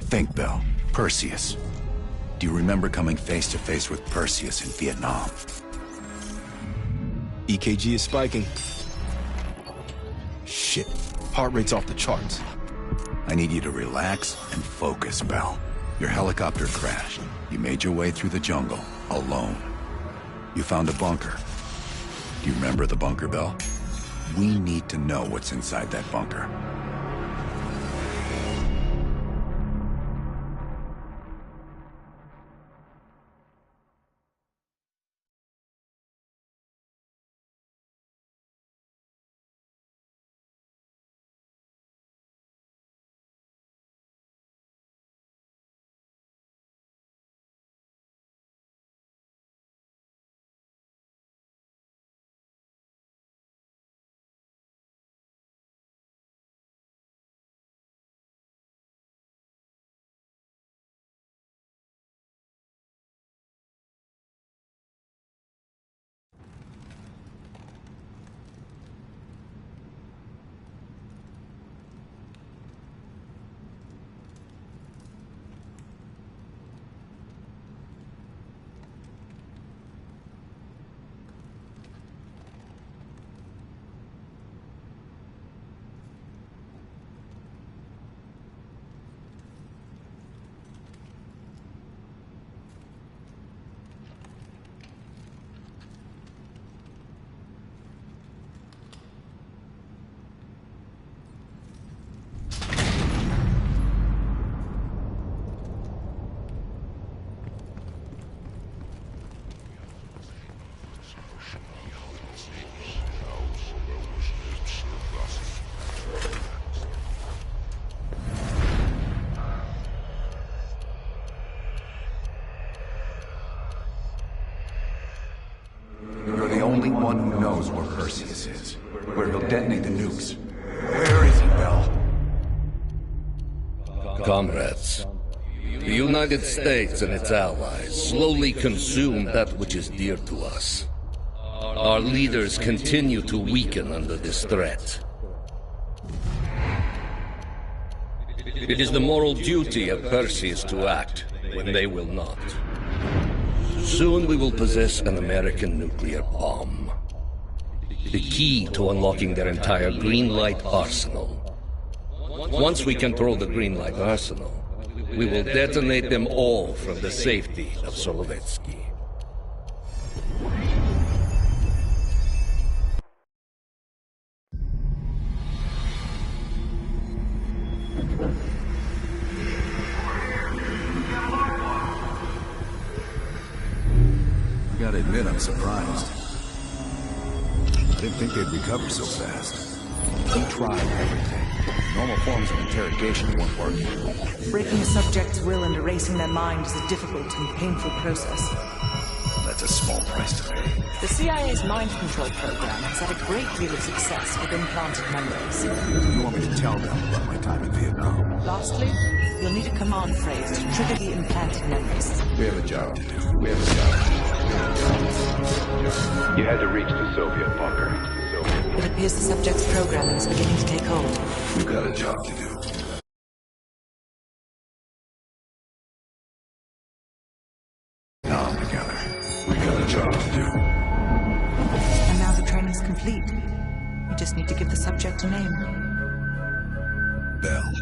Think, Bell. Perseus. Do you remember coming face to face with Perseus in Vietnam? EKG is spiking. Shit. Heart rate's off the charts. I need you to relax and focus, Bell. Your helicopter crashed. You made your way through the jungle, alone. You found a bunker. Do you remember the bunker, Bell? We need to know what's inside that bunker. You're the only one who knows where Perseus is, where he'll detonate the nukes. Where is he, Bell? Comrades, the United States and its allies slowly consume that which is dear to us. Our leaders continue to weaken under this threat. It is the moral duty of Perseus to act when they will not. Soon we will possess an American nuclear bomb. The key to unlocking their entire Greenlight arsenal. Once we control the Greenlight arsenal, we will detonate them all from the safety of Solovetsky. I gotta admit, I'm surprised. I didn't think they'd recover so fast. We tried everything. Normal forms of interrogation weren't working. Breaking a subject's will and erasing their mind is a difficult and painful process. That's a small price to pay. The CIA's mind control program has had a great deal of success with implanted memories. You want me to tell them about my time in Vietnam? Lastly, you'll need a command phrase to trigger the implanted memories. We have a job to do. We have a job to do. You had to reach the Soviet bunker. It appears the subject's programming is beginning to take hold. We've got a job to do. Now together. We got a job to do. And now the training's complete. You just need to give the subject a name. Bell.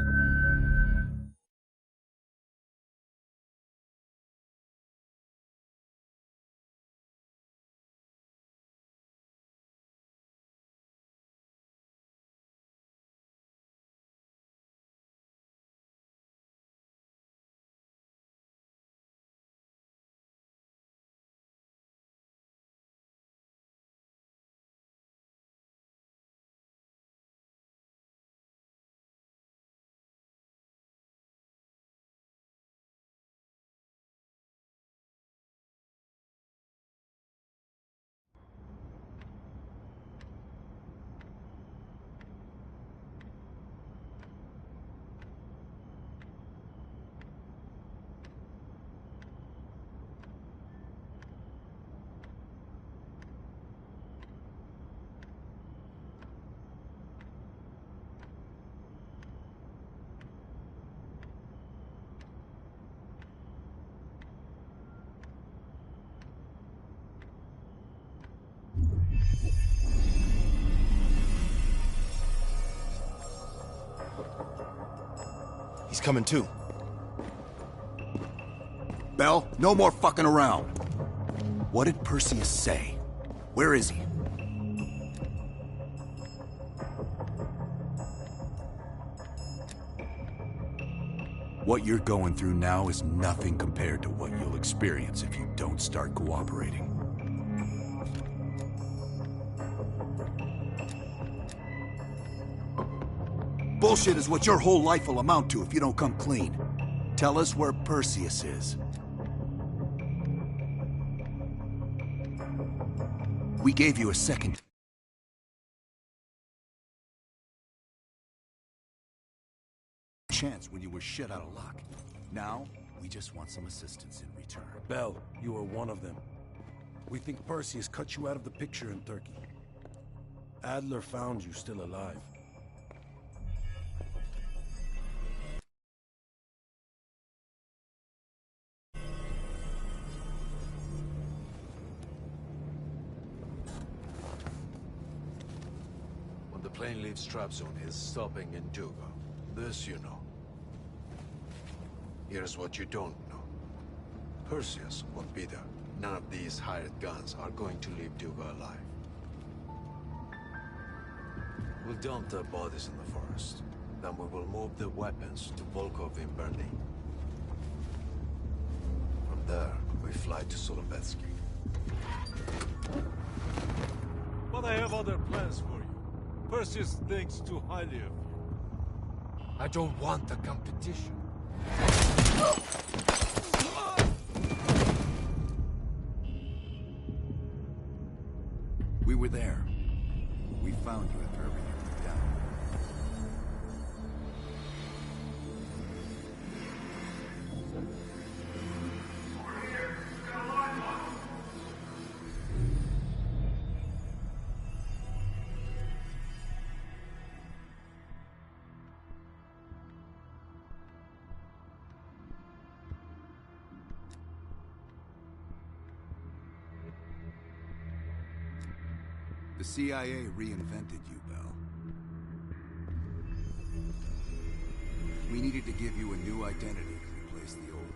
He's coming too. Bell, no more fucking around. What did Perseus say? Where is he? What you're going through now is nothing compared to what you'll experience if you don't start cooperating. Bullshit is what your whole life will amount to if you don't come clean. Tell us where Perseus is. We gave you a second chance when you were shit out of luck. Now, we just want some assistance in return. Bell, you are one of them. We think Perseus cut you out of the picture in Turkey. Adler found you still alive. When the plane leaves Trabzon, it's stopping in Duga. This you know. Here's what you don't know. Perseus won't be there. None of these hired guns are going to leave Duga alive. We'll dump their bodies in the forest. Then we will move the weapons to Volkov in Berlin. From there, we fly to Solovetsky. But I have other plans for you. Perseus thinks too highly of you. I don't want the competition. We were there. We found you after everything went down. The CIA reinvented you, Bell. We needed to give you a new identity to replace the old.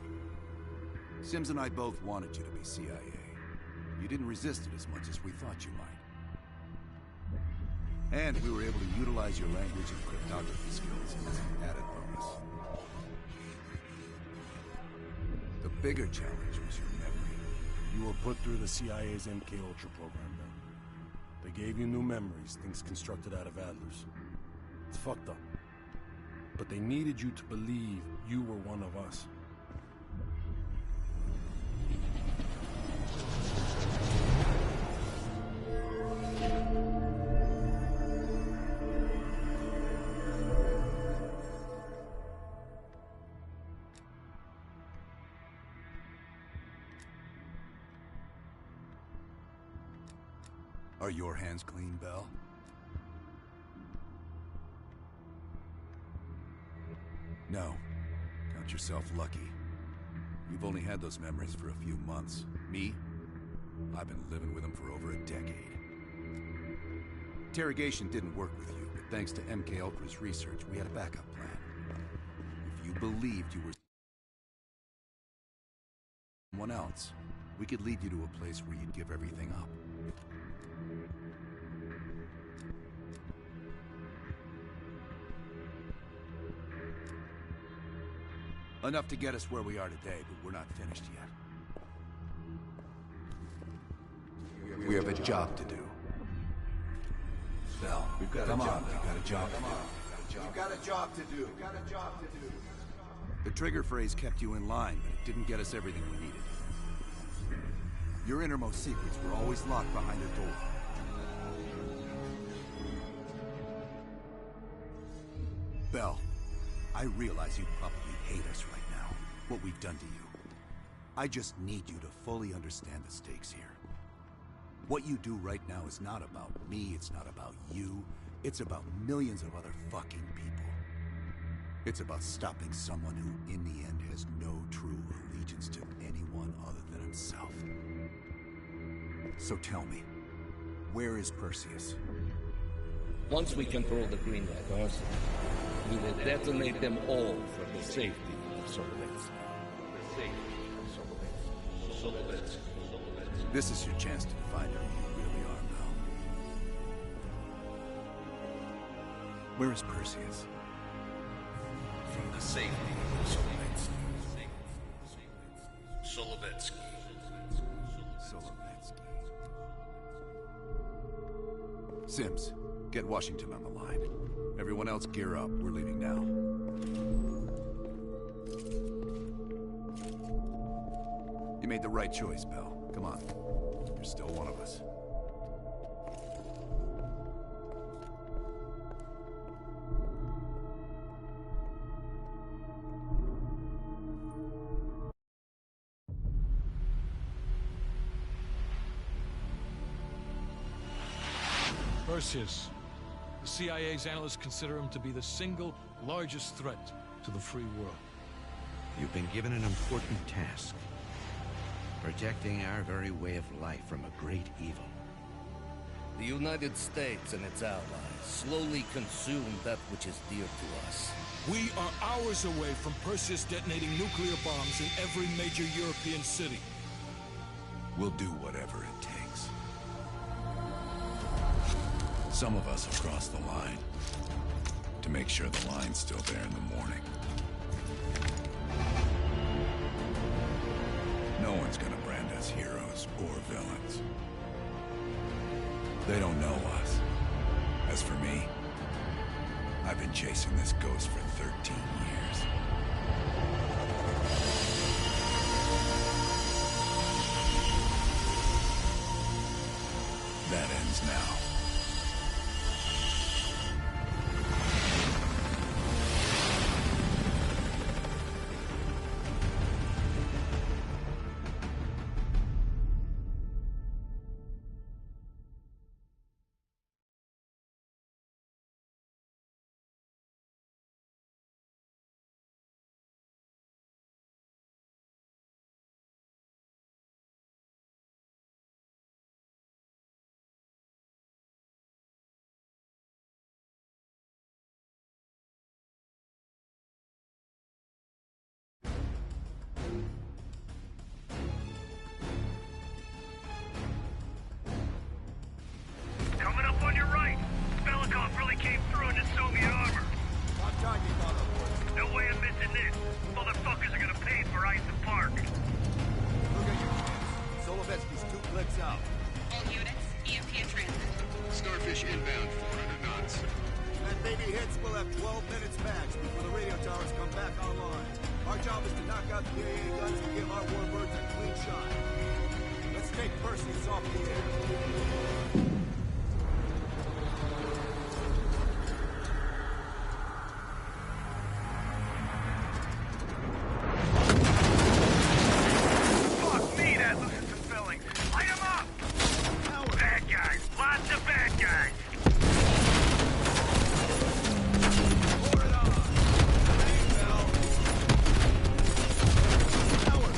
Sims and I both wanted you to be CIA. You didn't resist it as much as we thought you might. And we were able to utilize your language and cryptography skills as an added bonus. The bigger challenge was your memory. You were put through the CIA's MK Ultra program, Bell. They gave you new memories, things constructed out of Adler's. It's fucked up. But they needed you to believe you were one of us. Are your hands clean, Bell? No. Count yourself lucky. You've only had those memories for a few months. Me? I've been living with them for over a decade. Interrogation didn't work with you, but thanks to MK Ultra's research, we had a backup plan. If you believed you were someone else, we could lead you to a place where you'd give everything up. Enough to get us where we are today, but we're not finished yet. We have a job to do. Bell, come on, we've got a job to do. You've got a job to do. The trigger phrase kept you in line, but it didn't get us everything we needed. Your innermost secrets were always locked behind a door. Bell, I realize you probably hate us right now, what we've done to you. I just need you to fully understand the stakes here. What you do right now is not about me, it's not about you, it's about millions of other fucking people. It's about stopping someone who, in the end, has no true allegiance to anyone other than himself. So tell me, where is Perseus? Once we control the Green Rifles, we will detonate them all for the safety of Solovetsky. This is your chance to find out who you really are, Bell. Where is Perseus? From the safety of Solovetsky. Solovetsky. Solovetsky. Sims, get Washington on the line. Everyone else gear up. We're leaving now. You made the right choice, Bell. Come on. You're still one of us. Perseus. The CIA's analysts consider him to be the single largest threat to the free world. You've been given an important task. Protecting our very way of life from a great evil. The United States and its allies slowly consume that which is dear to us. We are hours away from Perseus detonating nuclear bombs in every major European city. We'll do whatever it takes. Some of us will cross the line to make sure the line's still there in the morning. No one's gonna brand us heroes or villains. They don't know us. As for me, I've been chasing this ghost for 13 years. That ends now. Coming up on your right. Belikov really came through in his Soviet armor. What time you got up? No way I'm missing this. Motherfuckers are gonna pay for Ison Park. Look at you. Solovetsky's 2 clicks out. All units, EMP in transit. Starfish inbound, 400 knots. That baby hits, we'll have 12 minutes max before the radio towers come back online. Our job is to knock out the AA guns and give our warbirds a clean shot. Let's take Perseus off the air. Fuck me, that loses some fillings. Light 'em up! Bad guys. Lots of bad guys. Pour it on! Hey, Bell! Howard!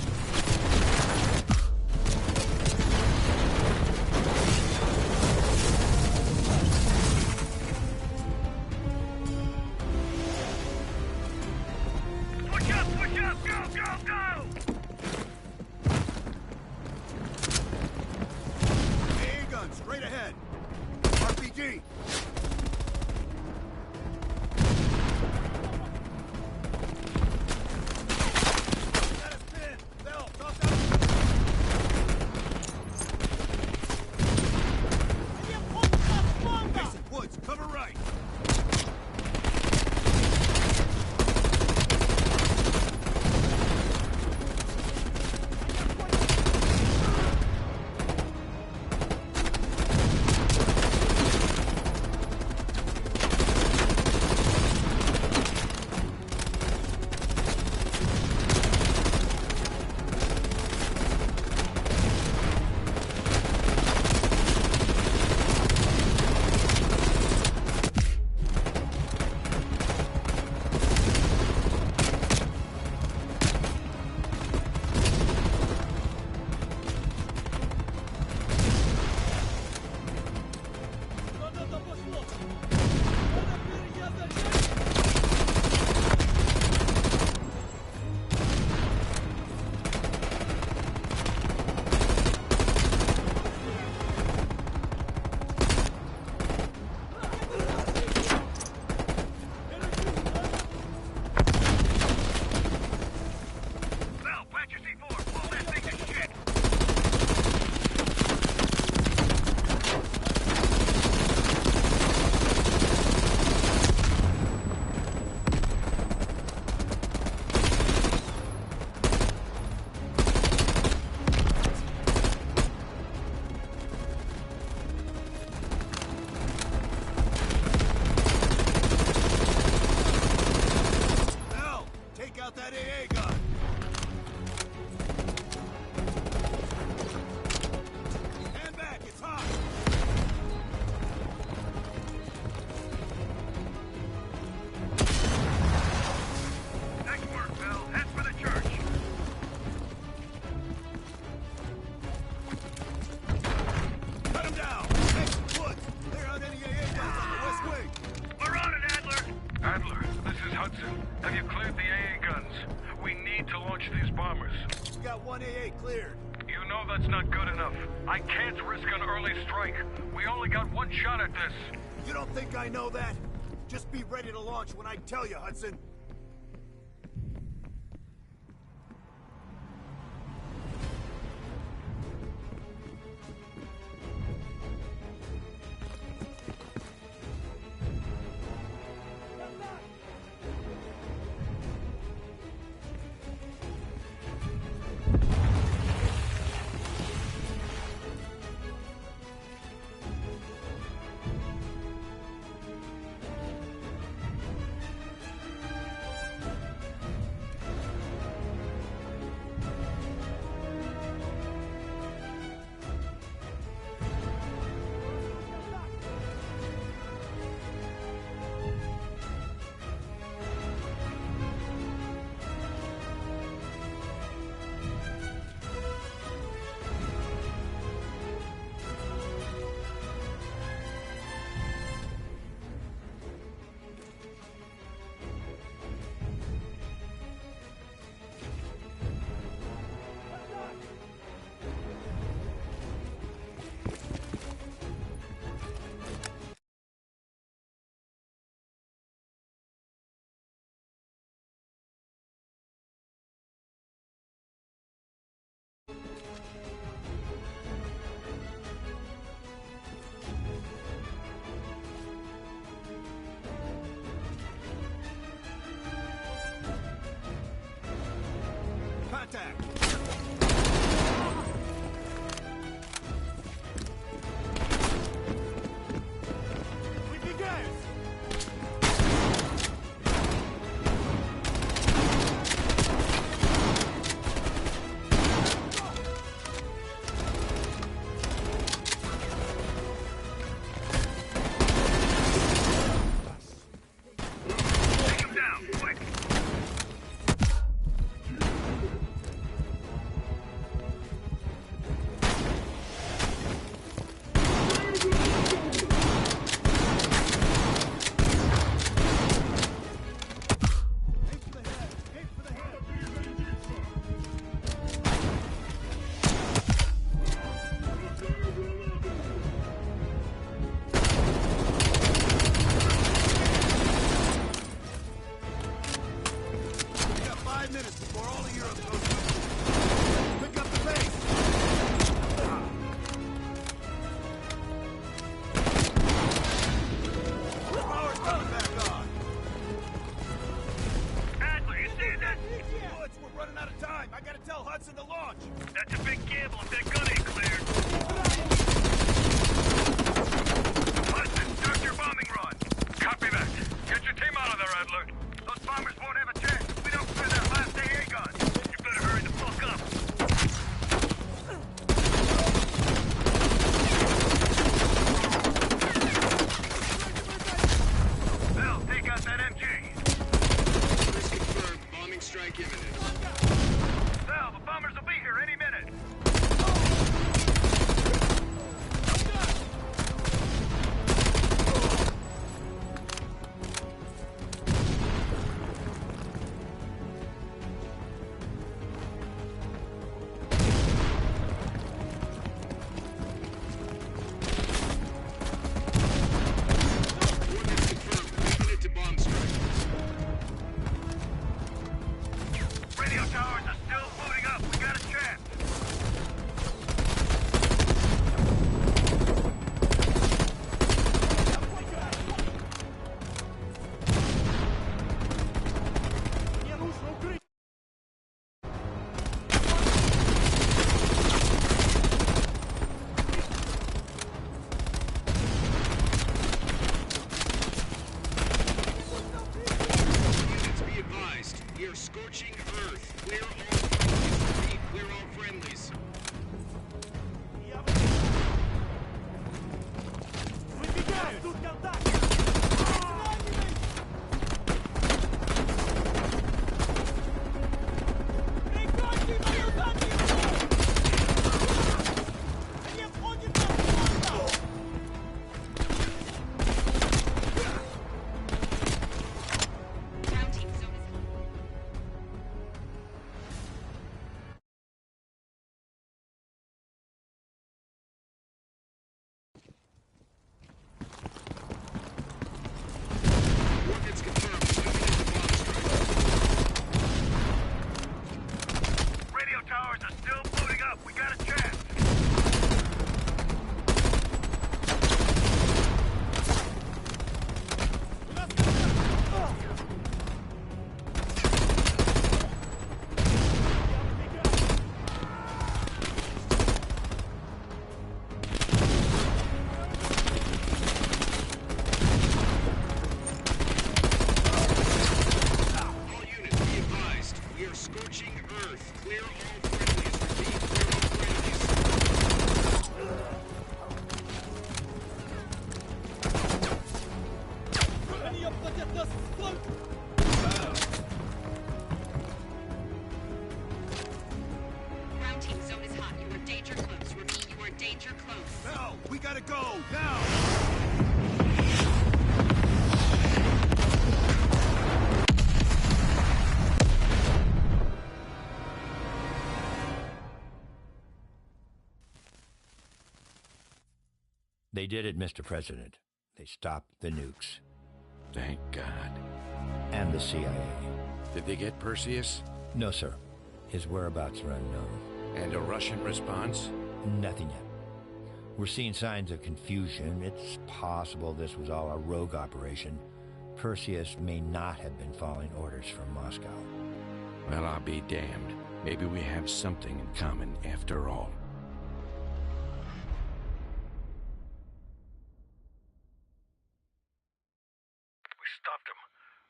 that AA gun! Stand back, it's hot! Nice work, Bill. Head for the church. Cut him down! Hey, Woods! Clear out any AA guns on the west wing! We're on it, Adler! Adler, this is Hudson. Have you cleared the AA guns? We need to launch these bombers. We got one AA cleared. You know that's not good enough. I can't risk an early strike. We only got one shot at this. You don't think I know that? Just be ready to launch when I tell you, Hudson. Contact! Keep your gas! Take him down, quick! We got 5 minutes before all of Europe goes through. Pick up the pace! The power's coming back on! Adler, you seeing that? Woods, we're running out of time! I gotta tell Hudson to launch! That's a big gamble if that gun ain't cleared. Hudson, start your bombing run. Copy that. Get your team out of there, Adler. Those bombers won't have a chance if we don't clear that last AA gun. You better hurry the fuck up. Bill, take out that MG. Orders confirmed. Bombing strike imminent. Sal, the bombers will be here any minute. Orders confirmed. Imminent to bomb strike. Radio towers are still booting up. We got a chance. Units be advised. We are scorching Earth. Clear all friendlies. Repeat, clear all friendlies. Coordinates confirmed. 2 minutes to bomb strike. Radio towers are still booting up. We got a chance. All units, be advised. We are scorching Earth. Clear all friendlies. Repeat, clear all friendlies. Ground team, zone is hot. You are danger close. Repeat, you are danger close. Bell, we gotta go, now! They did it, Mr. President. They stopped the nukes. Thank God. And the CIA. Did they get Perseus? No, sir. His whereabouts are unknown. And a Russian response? Nothing yet. We're seeing signs of confusion. It's possible this was all a rogue operation. Perseus may not have been following orders from Moscow. Well, I'll be damned. Maybe we have something in common after all. We stopped them.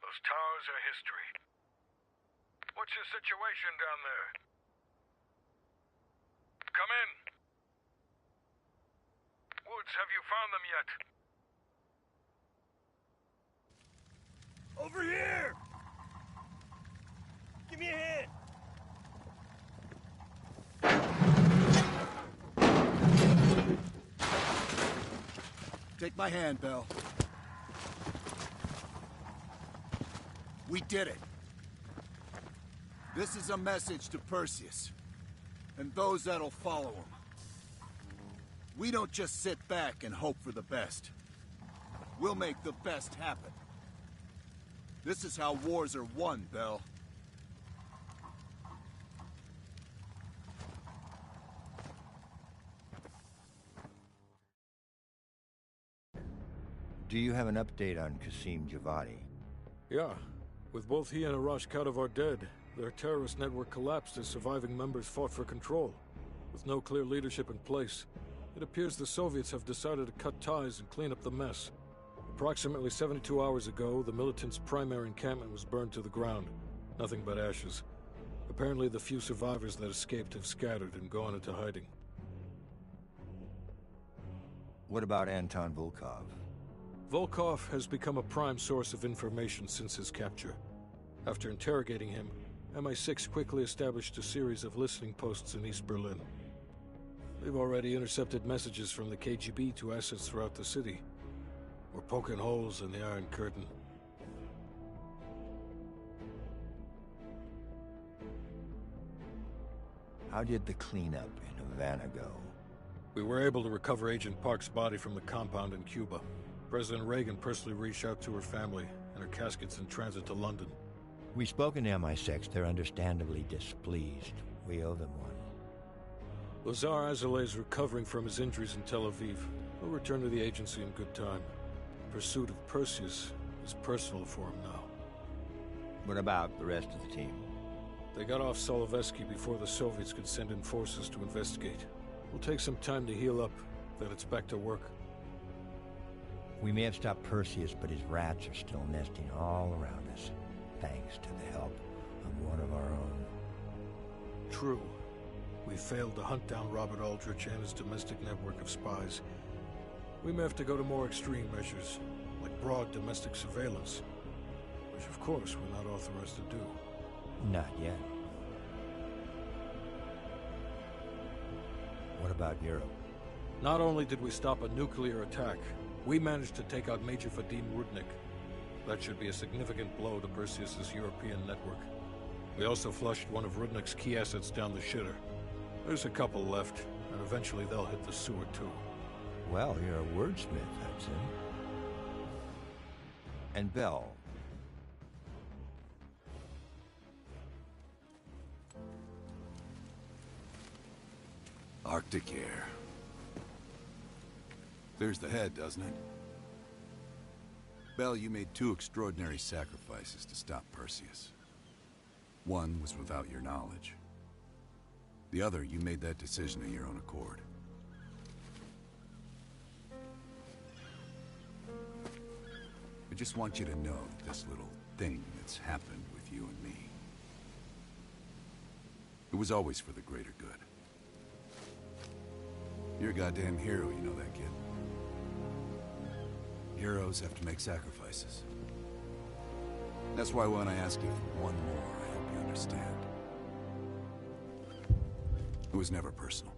Those towers are history. What's your situation down there? Come in. Woods, have you found them yet? Over here! Give me a hand! Take my hand, Bell. We did it. This is a message to Perseus, and those that'll follow him. We don't just sit back and hope for the best. We'll make the best happen. This is how wars are won, Bell. Do you have an update on Qasim Javadi? Yeah. With both he and Arash Kadivar dead, their terrorist network collapsed as surviving members fought for control. With no clear leadership in place, it appears the Soviets have decided to cut ties and clean up the mess. Approximately 72 hours ago, the militants' primary encampment was burned to the ground. Nothing but ashes. Apparently, the few survivors that escaped have scattered and gone into hiding. What about Anton Volkov? Volkov has become a prime source of information since his capture. After interrogating him, MI6 quickly established a series of listening posts in East Berlin. They've already intercepted messages from the KGB to assets throughout the city. We're poking holes in the Iron Curtain. How did the cleanup in Havana go? We were able to recover Agent Park's body from the compound in Cuba. President Reagan personally reached out to her family, and her casket's in transit to London. We've spoken to MI6. They're understandably displeased. We owe them one. Lazar Azaleh is recovering from his injuries in Tel Aviv. He'll return to the agency in good time. Pursuit of Perseus is personal for him now. What about the rest of the team? They got off Solovetsky before the Soviets could send in forces to investigate. We'll take some time to heal up, then it's back to work. We may have stopped Perseus, but his rats are still nesting all around us, thanks to the help of one of our own. True. We failed to hunt down Robert Aldrich and his domestic network of spies. We may have to go to more extreme measures, like broad domestic surveillance, which of course we're not authorized to do. Not yet. What about Europe? Not only did we stop a nuclear attack, we managed to take out Major Vadim Rudnik. That should be a significant blow to Perseus's European network. We also flushed one of Rudnik's key assets down the shitter. There's a couple left, and eventually they'll hit the sewer too. Well, you're a wordsmith, Hudson. And Bell. Arctic air. Clears the head, doesn't it? Bell, you made two extraordinary sacrifices to stop Perseus. One was without your knowledge. The other, you made that decision of your own accord. I just want you to know this little thing that's happened with you and me. It was always for the greater good. You're a goddamn hero, you know that, kid. Heroes have to make sacrifices. That's why when I asked you for one more, I hope you understand. It was never personal.